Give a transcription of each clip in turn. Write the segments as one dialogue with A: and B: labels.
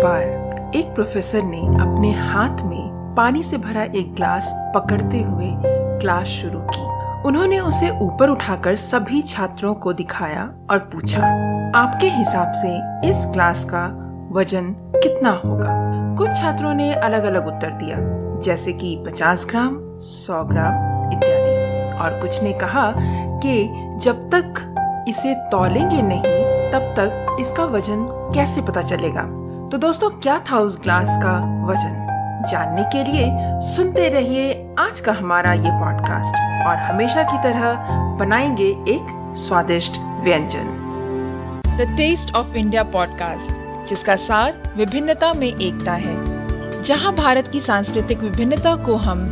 A: बार एक प्रोफेसर ने अपने हाथ में पानी से भरा एक ग्लास पकड़ते हुए क्लास शुरू की। उन्होंने उसे ऊपर उठाकर सभी छात्रों को दिखाया और पूछा, आपके हिसाब से इस ग्लास का वजन कितना होगा? कुछ छात्रों ने अलग अलग उत्तर दिया, जैसे कि 50 ग्राम, 100 ग्राम इत्यादि। और कुछ ने कहा कि जब तक इसे तौलेंगे नहीं तब तक इसका वजन कैसे पता चलेगा। तो दोस्तों, क्या था उस ग्लास का वजन? जानने के लिए सुनते रहिए आज का हमारा ये पॉडकास्ट और हमेशा की तरह बनाएंगे एक स्वादिष्ट व्यंजन।
B: The taste of India podcast, जिसका सार विभिन्नता में एकता है, जहां भारत की सांस्कृतिक विभिन्नता को हम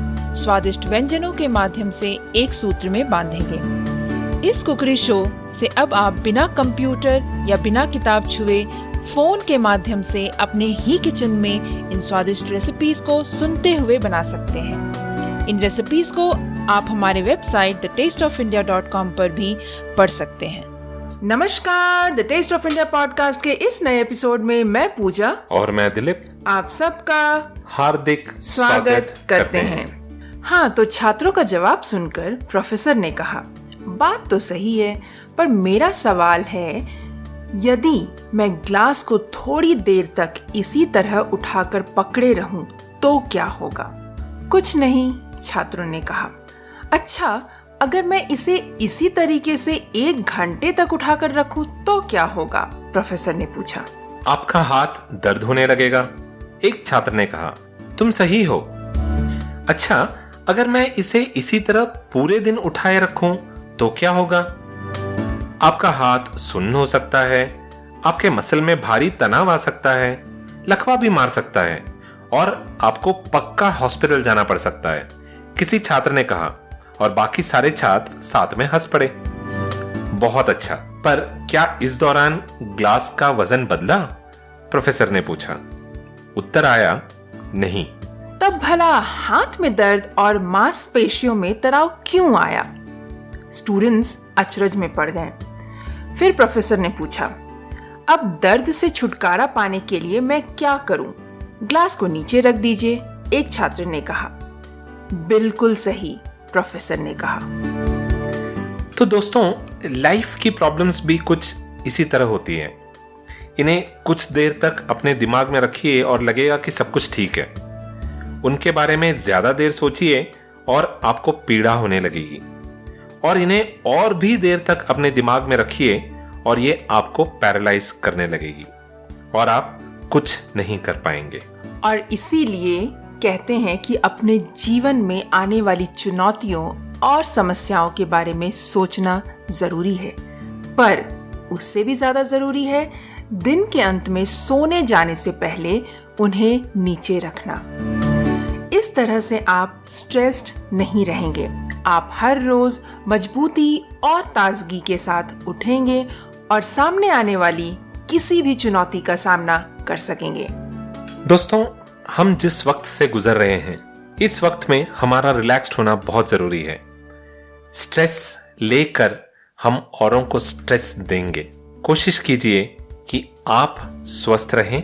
B: स्वादिष्ट व्यंजनों के माध्यम से एक सूत्र में बांधेंगे। इस कुकरी शो से अब आप बिना कंप्यूटर या बिना किताब छुए फोन के माध्यम से अपने ही किचन में इन स्वादिष्ट रेसिपीज को सुनते हुए बना सकते हैं। इन रेसिपीज को आप हमारे वेबसाइट thetasteofindia.com पर भी पढ़ सकते हैं।
A: नमस्कार, the taste of India podcast के इस नए एपिसोड में मैं पूजा
C: और मैं दिलीप
A: आप सबका
C: हार्दिक
A: स्वागत करते हैं। हाँ, तो छात्रों का जवाब सुनकर प्रोफेसर ने कहा, बात तो सही है, पर मेरा सवाल है, यदि मैं ग्लास को थोड़ी देर तक इसी तरह उठाकर पकड़े रहूं तो क्या होगा? कुछ नहीं, छात्रों ने कहा। अच्छा, अगर मैं इसे इसी तरीके से 1 घंटे तक उठाकर रखूं तो क्या होगा? प्रोफेसर ने पूछा।
C: आपका हाथ दर्द होने लगेगा, एक छात्र ने कहा। तुम सही हो। अच्छा, अगर मैं इसे इसी तरह पूरे दिन उठाए रखूं तो क्या होगा? आपका हाथ सुन्न हो सकता है, आपके मसल में भारी तनाव आ सकता है, लकवा भी मार सकता है और आपको पक्का हॉस्पिटल जाना पड़ सकता है, किसी छात्र ने कहा। और बाकी सारे छात्र साथ में हंस पड़े। बहुत अच्छा, पर क्या इस दौरान ग्लास का वजन बदला? प्रोफेसर ने पूछा। उत्तर आया, नहीं।
A: तब भला हाथ में दर्द और मांसपेशियों में तनाव क्यों आया? स्टूडेंट्स अचरज में पड़ गए। फिर प्रोफेसर ने पूछा, अब दर्द से छुटकारा पाने के लिए मैं क्या करूं? ग्लास को नीचे रख दीजिए, एक छात्र ने कहा। बिल्कुल सही, प्रोफेसर ने कहा।
C: तो दोस्तों, लाइफ की प्रॉब्लम्स भी कुछ इसी तरह होती हैं। इन्हें कुछ देर तक अपने दिमाग में रखिए और लगेगा कि सब कुछ ठीक है। उनके बारे में ज्यादा देर सोचिए और आपको पीड़ा होने लगेगी। और इन्हें और भी देर तक अपने दिमाग में रखिए और ये आपको पैरालाइज करने लगेगी और आप कुछ नहीं कर पाएंगे।
A: और इसीलिए कहते हैं कि अपने जीवन में आने वाली चुनौतियों और समस्याओं के बारे में सोचना जरूरी है, पर उससे भी ज्यादा जरूरी है दिन के अंत में सोने जाने से पहले उन्हें नीचे रखना। इस तरह से आप स्ट्रेस्ड नहीं रहेंगे। आप हर रोज मजबूती और ताजगी के साथ उठेंगे और सामने आने वाली किसी भी चुनौती का सामना कर सकेंगे।
C: दोस्तों, हम जिस वक्त से गुजर रहे हैं, इस वक्त में हमारा रिलैक्स्ड होना बहुत जरूरी है। स्ट्रेस लेकर हम औरों को स्ट्रेस देंगे। कोशिश कीजिए कि आप स्वस्थ रहें,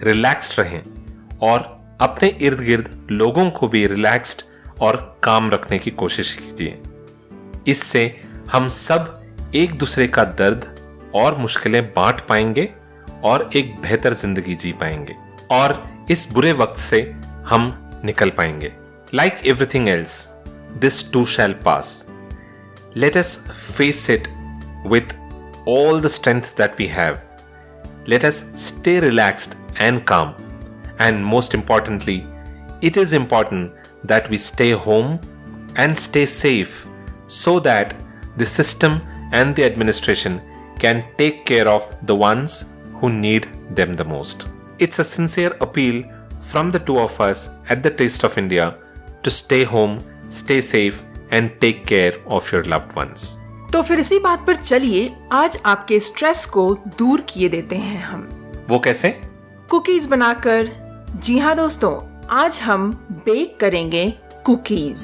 C: रिलैक्स्ड रहें और अपने इर्द गिर्द लोगों को भी रिलैक्स्ड और काम रखने की कोशिश कीजिए। इससे हम सब एक दूसरे का दर्द और मुश्किलें बांट पाएंगे और एक बेहतर जिंदगी जी पाएंगे और इस बुरे वक्त से हम निकल पाएंगे। Like everything else, this too shall pass. Let us face it with all the strength that we have. Let us stay relaxed and calm. And most importantly, it is important that we stay home and stay safe so that the system and the administration can take care of the ones who need them the most. It's a sincere appeal from the two of us at the Taste of India to stay home, stay safe and take care of your loved ones.
A: तो फिर इसी बात पर चलिए आज आपके stress को दूर किए देते हैं हम।
C: वो कैसे?
A: कुकीज बनाकर। जी हाँ दोस्तों, आज हम बेक करेंगे कुकीज।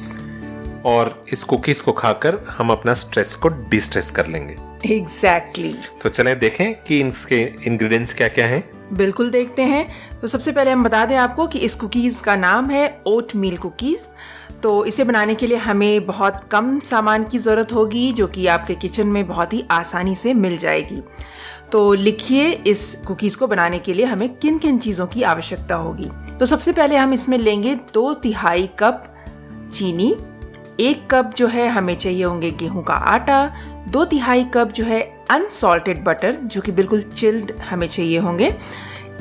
C: और इस कुकीज को खाकर हम अपना स्ट्रेस को डिस्ट्रेस कर लेंगे।
A: एग्जैक्टली।
C: तो चलें देखें कि इसके इंग्रेडिएंट्स क्या क्या हैं।
A: बिल्कुल देखते हैं। तो सबसे पहले हम बता दें आपको कि इस कुकीज़ का नाम है ओट मील कुकीज़। तो इसे बनाने के लिए हमें बहुत कम सामान की ज़रूरत होगी, जो कि आपके किचन में बहुत ही आसानी से मिल जाएगी। तो लिखिए इस कुकीज़ को बनाने के लिए हमें किन किन चीज़ों की आवश्यकता होगी। तो सबसे पहले हम इसमें लेंगे 2/3 कप चीनी, 1 कप जो है हमें चाहिए होंगे गेहूं का आटा, 2/3 कप जो है अनसॉल्टेड बटर जो कि बिल्कुल चिल्ड हमें चाहिए होंगे,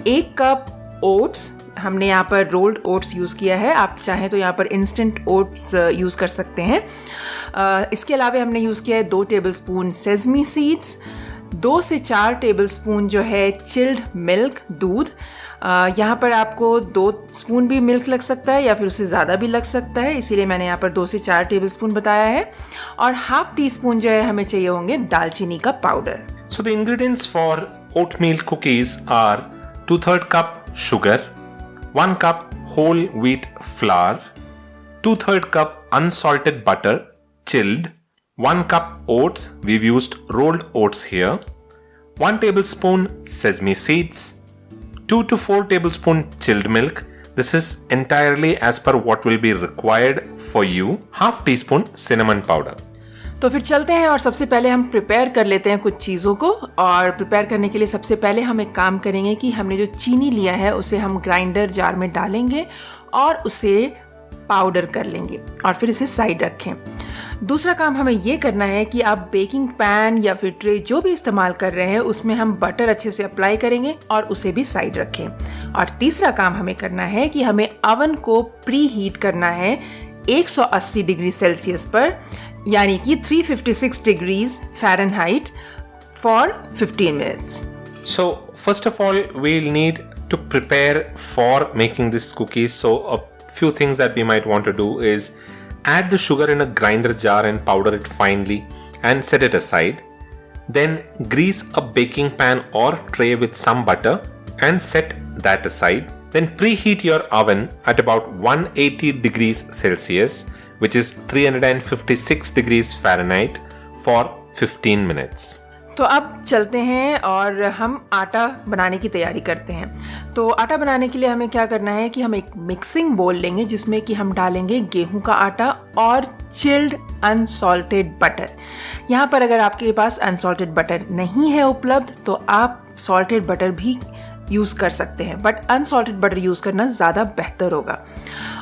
A: 1 कप ओट्स, हमने यहाँ पर रोल्ड ओट्स यूज़ किया है, आप चाहें तो यहाँ पर इंस्टेंट ओट्स यूज़ कर सकते हैं। इसके अलावा हमने यूज़ किया है 2 टेबलस्पून सेसमी सीड्स, 2 से 4 टेबलस्पून जो है चिल्ड मिल्क, दूध। यहाँ पर आपको 2 स्पून भी मिल्क लग सकता है या फिर उससे ज़्यादा भी लग सकता है, इसीलिए मैंने यहाँ पर 2 से 4 टेबलस्पून बताया है। और ½ टीस्पून जो है हमें चाहिए होंगे दालचीनी का powder.
C: So the ingredients for oatmeal cookies are 2/3 cup sugar, 1 cup whole wheat flour, 2/3 cup unsalted butter, chilled, 1 cup oats, we've used rolled oats here, 1 tablespoon sesame seeds, 2 to 4 tablespoon chilled milk. This is entirely as per what will be required for you. ½ teaspoon cinnamon powder.
A: तो फिर चलते हैं और सबसे पहले हम prepare कर लेते हैं कुछ चीज़ों को। और प्रिपेयर करने के लिए सबसे पहले हम एक काम करेंगे कि हमने जो चीनी लिया है उसे हम ग्राइंडर जार में डालेंगे और उसे पाउडर कर लेंगे और फिर इसे साइड रखें। दूसरा काम हमें ये करना है कि आप बेकिंग पैन या फिर ट्रे जो भी इस्तेमाल कर रहे हैं उसमें हम बटर अच्छे से अप्लाई करेंगे और उसे भी साइड रखें। और तीसरा काम हमें करना है कि हमें अवन को प्री हीट करना है 180 डिग्री सेल्सियस पर, यानी कि 356 degrees Fahrenheit for 15 minutes.
C: So first of all, we'll need to prepare for making this cookies. So a few things that we might want to do is add the sugar in a grinder jar and powder it finely and set it aside. Then grease a baking pan or tray with some butter and set that aside. Then preheat your oven at about 180 degrees Celsius, which is 356 degrees Fahrenheit for 15 minutes.
A: तो अब चलते हैं और हम आटा बनाने की तैयारी करते हैं। तो आटा बनाने के लिए हमें क्या करना है कि हम एक मिक्सिंग बोल लेंगे जिसमें कि हम डालेंगे गेहूं का आटा और चिल्ड अनसॉल्टेड बटर। यहाँ पर अगर आपके पास अनसॉल्टेड बटर नहीं है उपलब्ध तो आप सॉल्टेड बटर भी यूज़ कर सकते हैं, बट अनसॉल्टेड बटर यूज़ करना ज़्यादा बेहतर होगा।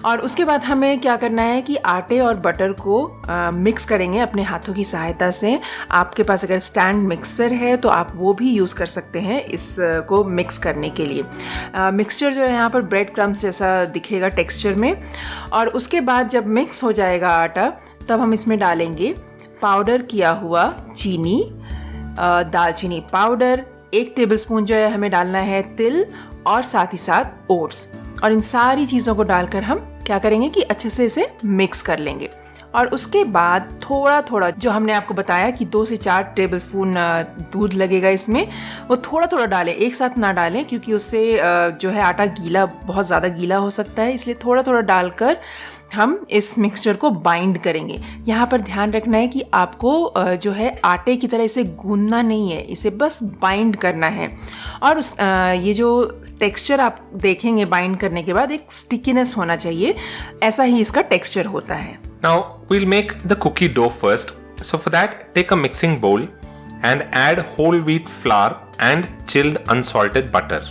A: और उसके बाद हमें क्या करना है कि आटे और बटर को मिक्स करेंगे अपने हाथों की सहायता से। आपके पास अगर स्टैंड मिक्सर है तो आप वो भी यूज़ कर सकते हैं इसको मिक्स करने के लिए। मिक्सचर जो है यहाँ पर ब्रेड क्रम्स जैसा दिखेगा टेक्सचर में। और उसके बाद जब मिक्स हो जाएगा आटा तब हम इसमें डालेंगे पाउडर किया हुआ चीनी, दालचीनी पाउडर, 1 टेबलस्पून जो है हमें डालना है तिल और साथ ही साथ ओट्स। और इन सारी चीज़ों को डालकर हम क्या करेंगे कि अच्छे से इसे मिक्स कर लेंगे। और उसके बाद थोड़ा थोड़ा जो हमने आपको बताया कि 2 से 4 टेबलस्पून दूध लगेगा इसमें, वो थोड़ा थोड़ा डालें, एक साथ ना डालें क्योंकि उससे जो है आटा गीला, बहुत ज़्यादा गीला हो सकता है, इसलिए थोड़ा थोड़ा डालकर हम इस मिक्सचर को बाइंड करेंगे। यहाँ पर ध्यान रखना है कि आपको जो है आटे की तरह इसे गूंदना नहीं है, इसे बस बाइंड करना है। और ये जो टेक्सचर आप देखेंगे बाइंड करने के बाद एक स्टिकीनेस होना चाहिए, ऐसा ही इसका टेक्सचर होता है।
C: Now we'll make the cookie dough first. So for that, take a mixing bowl and add whole wheat flour and chilled unsalted butter.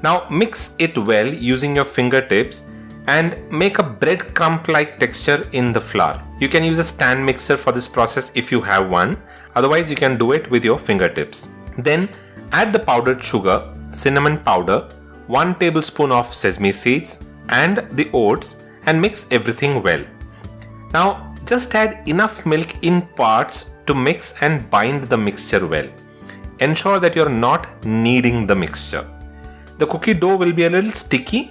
C: Now mix it well using your fingertips and make a breadcrumb-like texture in the flour. You can use a stand mixer for this process if you have one. Otherwise, you can do it with your fingertips. Then add the powdered sugar, cinnamon powder, 1 tablespoon of sesame seeds and the oats and mix everything well. Now just add enough milk in parts to mix and bind the mixture well. Ensure that you're not kneading the mixture. The cookie dough will be a little sticky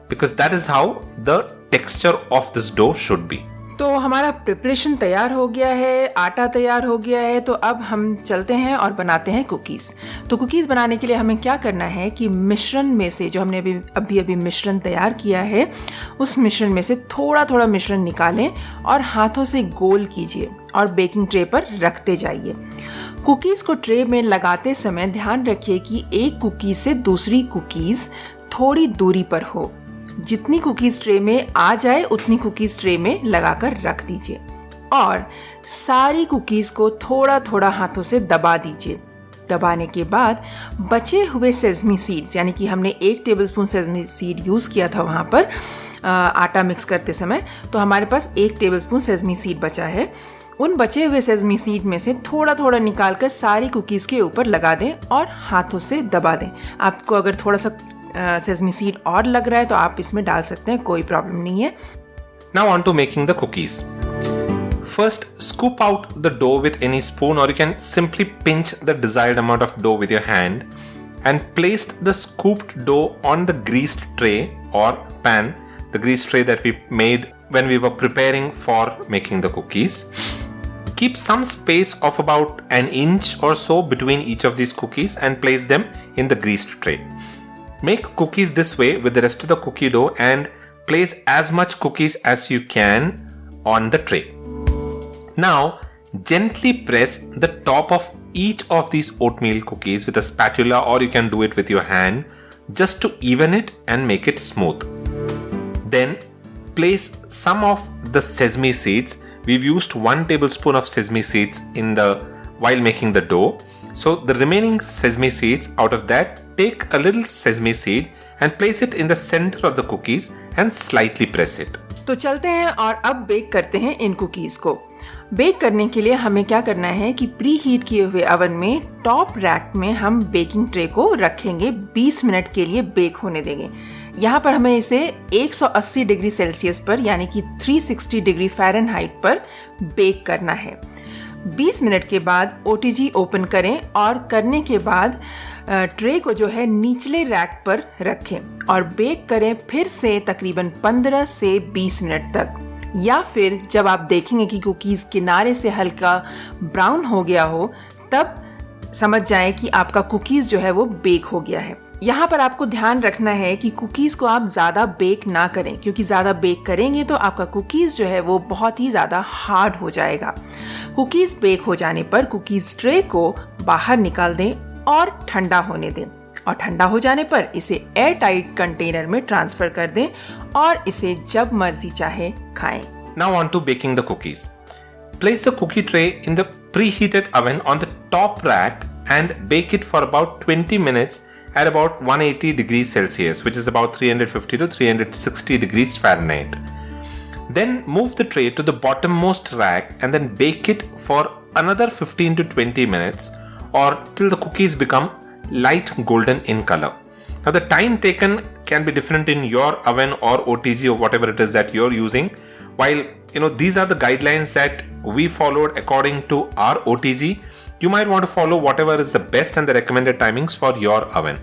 C: because that is how the texture of this dough should be.
A: तो हमारा preparation तैयार हो गया है, आटा तैयार हो गया है। तो अब हम चलते हैं और बनाते हैं कुकीज़। तो कुकीज़ बनाने के लिए हमें क्या करना है कि मिश्रण में से जो हमने अभी मिश्रण तैयार किया है उस मिश्रण में से थोड़ा थोड़ा मिश्रण निकालें और हाथों से गोल कीजिए और बेकिंग ट्रे पर रखते जाइए। कुकीज को ट्रे में लगाते समय ध्यान रखिए कि एक कुकीज से दूसरी कुकीज थोड़ी दूरी पर हो। जितनी कुकीज ट्रे में आ जाए उतनी कुकीज ट्रे में लगाकर रख दीजिए और सारी कुकीज को थोड़ा थोड़ा हाथों से दबा दीजिए। दबाने के बाद बचे हुए सेजमी सीड्स, यानी कि हमने 1 टेबलस्पून सेजमी सीड यूज़ किया था वहाँ पर आटा मिक्स करते समय, तो हमारे पास 1 टेबलस्पून सेजमी सीड बचा है। उन बचे हुए सेजमी सीड में से थोड़ा थोड़ा निकाल कर सारी कुकीज़ के ऊपर लगा दें और हाथों से दबा दें। आपको अगर थोड़ा सा सेजमी सीड और लग रहा है तो आप इसमें डाल सकते हैं, कोई प्रॉब्लम नहीं है।
C: Now on to making the cookies. First, scoop out the dough with any spoon, or you can simply pinch the desired amount of dough with your hand and place the scooped dough on the greased tray or pan, the greased tray that we made when we were preparing for making the cookies. Keep some space of about an inch or so between each of these cookies and place them in the greased tray. Make cookies this way with the rest of the cookie dough and place as much cookies as you can on the tray. Now, gently press the top of each of these oatmeal cookies with a spatula, or you can do it with your hand, just to even it and make it smooth. Then, place some of the sesame seeds. We've used 1 tablespoon of sesame seeds while making the dough. So the remaining sesame seeds, out of that, take a little sesame seed and place it in the center of the cookies and slightly press it.
A: तो चलते हैं और अब bake करते हैं इन cookies को। Bake करने के लिए हमें क्या करना है कि प्री हीट किए हुए ओवन में टॉप रैक में हम बेकिंग ट्रे को रखेंगे, 20 मिनट के लिए बेक होने देंगे। यहाँ पर हमें इसे 180 डिग्री सेल्सियस पर, यानी कि 360 डिग्री फ़ारेनहाइट पर बेक करना है। 20 मिनट के बाद OTG ओपन करें और करने के बाद ट्रे को जो है निचले रैक पर रखें और बेक करें फिर से तकरीबन 15 से 20 मिनट तक, या फिर जब आप देखेंगे कि कुकीज़ किनारे से हल्का ब्राउन हो गया हो तब समझ जाएं कि आपका कुकीज़ जो है वो बेक हो गया है। यहाँ पर आपको ध्यान रखना है कि कुकीज़ को आप ज़्यादा बेक ना करें, क्योंकि ज़्यादा बेक करेंगे तो आपका कुकीज़ जो है वो बहुत ही ज़्यादा हार्ड हो जाएगा। कुकीज़ बेक हो जाने पर कुकीज़ ट्रे को बाहर निकाल दें और ठंडा होने दें, और ठंडा हो जाने पर इसे एयर टाइट कंटेनर में ट्रांसफ़र कर दें और इसे जब मर्जी चाहे खाएं।
C: Now on to baking the cookies. Place the cookie tray in the preheated oven on the top rack and bake it for about 20 minutes at about 180 degrees Celsius, which is about 350 to 360 degrees Fahrenheit. Then move the tray to the bottommost rack and then bake it for another 15 to 20 minutes or till the cookies become light golden in color. Now the time taken can be different in your oven or OTG or whatever it is that you're using. While these are the guidelines that we followed according to our OTG, you might want to follow whatever is the best and the recommended timings for your oven.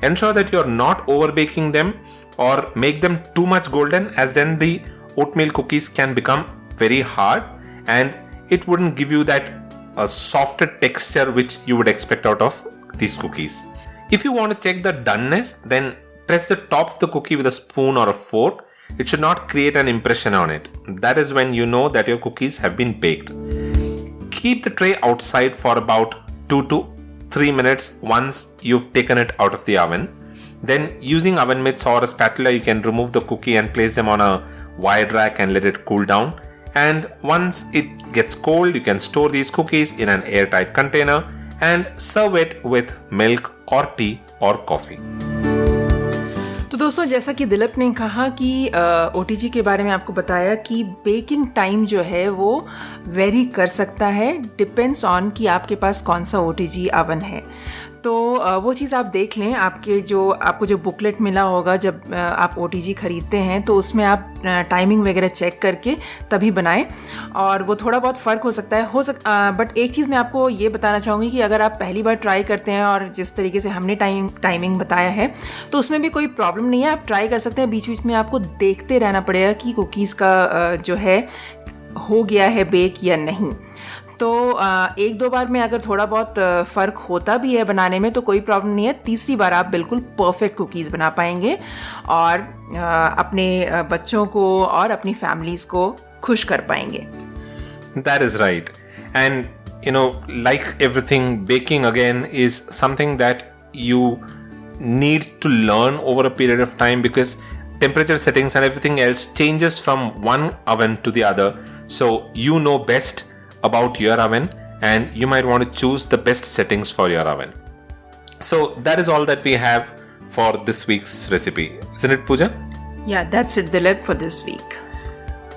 C: Ensure that you're not over baking them or make them too much golden, as then the oatmeal cookies can become very hard and it wouldn't give you that softer texture which you would expect out of these cookies. If you want to check the doneness, then press the top of the cookie with a spoon or a fork. It should not create an impression on it. That is when you know that your cookies have been baked. Keep the tray outside for about 2 to 3 minutes once you've taken it out of the oven. Then using oven mitts or a spatula, you can remove the cookie and place them on a wide rack and let it cool down. And once it gets cold, you can store these cookies in an airtight container and serve it with milk or tea or coffee.
A: तो दोस्तों, जैसा कि दिलीप ने कहा कि OTG के बारे में आपको बताया कि बेकिंग टाइम जो है वो वेरी कर सकता है, डिपेंड्स ऑन कि आपके पास कौन सा OTG ओवन है। तो वो चीज़ आप देख लें। आपको जो बुकलेट मिला होगा जब आप OTG ख़रीदते हैं तो उसमें आप टाइमिंग वगैरह चेक करके तभी बनाएं, और वो थोड़ा बहुत फ़र्क हो सकता है बट एक चीज़ मैं आपको ये बताना चाहूँगी कि अगर आप पहली बार ट्राई करते हैं और जिस तरीके से हमने टाइमिंग बताया है तो उसमें भी कोई प्रॉब्लम नहीं है, आप ट्राई कर सकते हैं। बीच बीच में आपको देखते रहना पड़ेगा कि कुकीज़ का जो है हो गया है बेक या नहीं। तो 1-2 बार में अगर थोड़ा बहुत फ़र्क होता भी है बनाने में तो कोई प्रॉब्लम नहीं है। तीसरी बार आप बिल्कुल परफेक्ट कुकीज़ बना पाएंगे और अपने बच्चों को और अपनी फैमिलीज़ को खुश कर पाएंगे।
C: That is right. And like everything, baking again is something that you need to learn over a period of time, because temperature settings and everything else changes from one oven to the other. So you know best about your oven, and you might want to choose the best settings for your oven. So that is all that we have for this week's recipe, isn't it, Pooja?
A: Yeah, that's it, Dilip, for this week.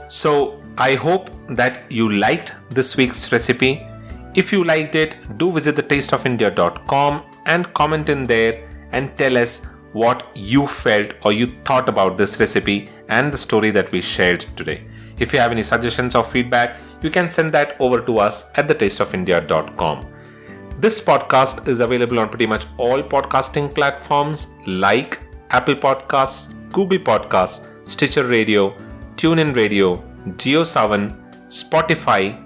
C: So I hope that you liked this week's recipe. If you liked it, do visit thetasteofindia.com and comment in there and tell us what you felt or you thought about this recipe and the story that we shared today. If you have any suggestions or feedback, you can send that over to us at thetasteofindia.com. This podcast is available on pretty much all podcasting platforms like Apple Podcasts, Google Podcasts, Stitcher Radio, TuneIn Radio, JioSaavn, Spotify,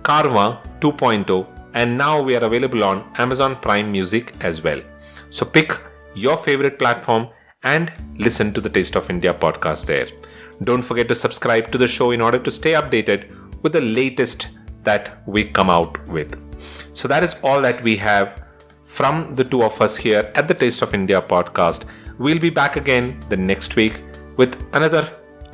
C: Carvaan 2.0, and now we are available on Amazon Prime Music as well. So pick your favorite platform and listen to the Taste of India podcast there. Don't forget to subscribe to the show in order to stay updated with the latest that we come out with. So that is all that we have from the two of us here at the Taste of India podcast. We'll be back again the next week with another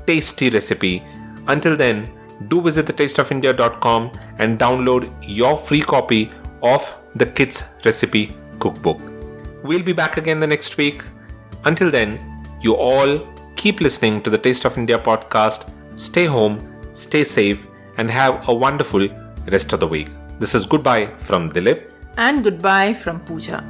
C: tasty recipe. Until then, do visit thetasteofindia.com and download your free copy of the Kids Recipe Cookbook. We'll be back again the next week. Until then, you all keep listening to the Taste of India podcast. Stay home, stay safe, and have a wonderful rest of the week. This is goodbye from Dilip.
A: And goodbye from Pooja.